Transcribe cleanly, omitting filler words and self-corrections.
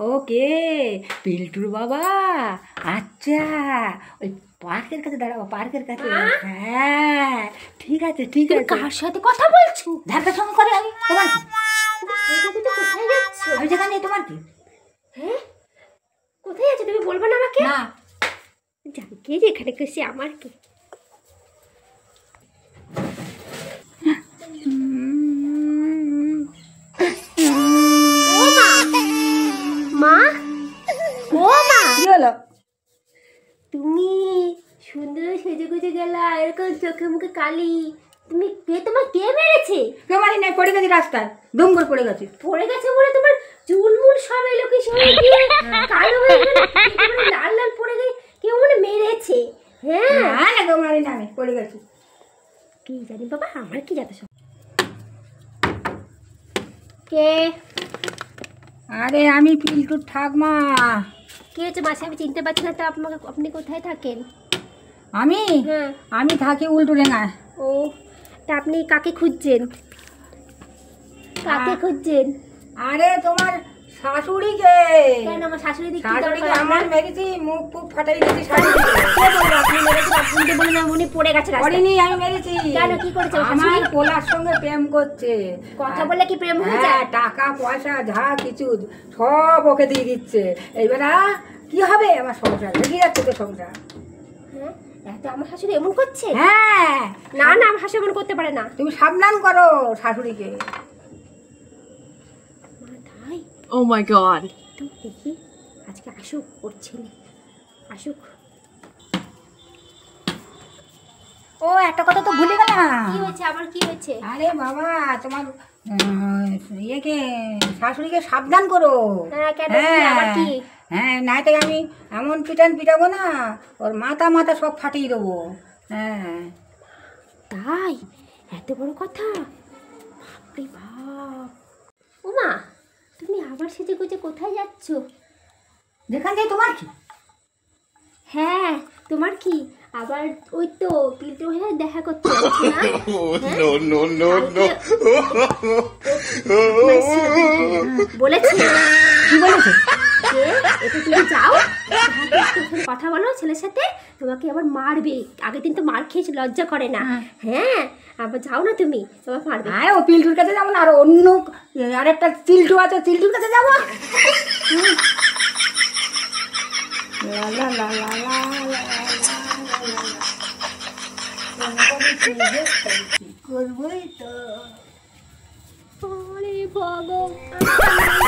ওকে, পিল্টুর বাবা। আচ্ছা, ওই পার্কের কাছে দাঁড়াবো, পার্কের কাছে। হ্যাঁ, ঠিক আছে ঠিক আছে। কার সাথে কথা বলছো? ধারকার সঙ্গে করে আমি। তোমার কি? কোথায় যাচ্ছ? আমি যেখানে, তোমার কি? হ্যাঁ, কোথায় যাচ্ছ তুমি বলবে না আমাকে? না, জানি কে যে এখানে কেসে আমার কি। মা, ও মা, কি হলো? তুমি সুন্দর সেজে গুজে গেলা, এরকম চোখে মুখে কালি। তুমি কে? তোমার কে মেরেছে? কেউ মারি নাই, পড়ে গেছি রাস্তায়, দুম করে পড়ে গেছি। পড়ে গেছে বলে তোমার চুলমুল সব এলো কি সরে গিয়ে কালো হয়ে গেল, একেবারে লাল লাল পড়ে গিয়ে কেউ মনে মেরেছে। হ্যাঁ না না, কেউ মারি না, আমি পড়ে গেছি। কি জানি বাবা, আমার কি জানো সব। কে? আরে আমি পিল্টুর ঠাকমা। কে হচ্ছে মাসে? আমি চিনতে পারছি না তো আপনাকে। আপনি কোথায় থাকেন? আমি হ্যাঁ, আমি থাকি উল্টুডাঙায়। ও, তা আপনি কাকে খুঁজছেন? কাকে খুঁজছেন? আরে তোমার শাশুড়িকে। কেন আমার শাশুড়ি দিকে শাশুড়িকে আমার মেরেছি, মুখ ফুক ফাটাই দিয়েছি শাশুড়িকে। আপনি মেরেছেন? আপনি তো বললেন উনি পড়ে গেছে রাস্তায়। করিনি, আমি মেরেছি। কেন, কি করেছে আমার শাশুড়ি? পোলার সঙ্গে প্রেম করছে। কথা বলে কি প্রেম হয়ে হ্যাঁ, যায়? টাকা পয়সা যা কিছু সব ওকে দিয়ে দিচ্ছে। এইবার কি হবে আমার সংসার? লেগে যাচ্ছে তো সংসার। হ্যাঁ, এত আমার শাশুড়ি এমন করছে? হ্যাঁ, না না, আমার শাশুড়ি এমন করতে পারে না। তুমি সাবধান করো শাশুড়িকে। মা, তাই Oh my god. তো দেখি আজকে আসুক ওর ছেলে, আসুক। ও, একটা কথা তো ভুলে গেলাম। কি হয়েছে আবার? কি হয়েছে? আরে বাবা, তোমার ইয়েকে, শাশুড়িকে সাবধান করো। হ্যাঁ, কেন, কি আবার কি? হ্যাঁ, না তো আমি এমন পিটাবো না, ওর মাথা মাথা সব ফাটিয়ে দেবো। হ্যাঁ, তাই? এত বড় কথা? বাপরে বাপ। ও মা, তুমি আবার সেজে গুজে কোথায় যাচ্ছ? যেখান থেকে তোমার কি? হ্যাঁ, তোমার কি? আবার ওই তো পিল্টু ভাইয়ের দেখা করতে যাচ্ছ না? No, no, no, no. বলেছে? কি বলেছে? যে একটু তুমি যাও, কথা বলো ছেলের সাথে, তোমাকে আবার মারবে। আগের দিন তো মার খেয়েছে, লজ্জা করে না। হ্যাঁ, আবার যাও না তুমি, তোমার মারবে। আরে ও পিল্টুর কাছে যাবো না, আর অন্য আরেকটা চিল্টু আছে, চিল্টুর কাছে যাবো। লা লা লা লা লা লা করবোই তো। আরে ভগবান।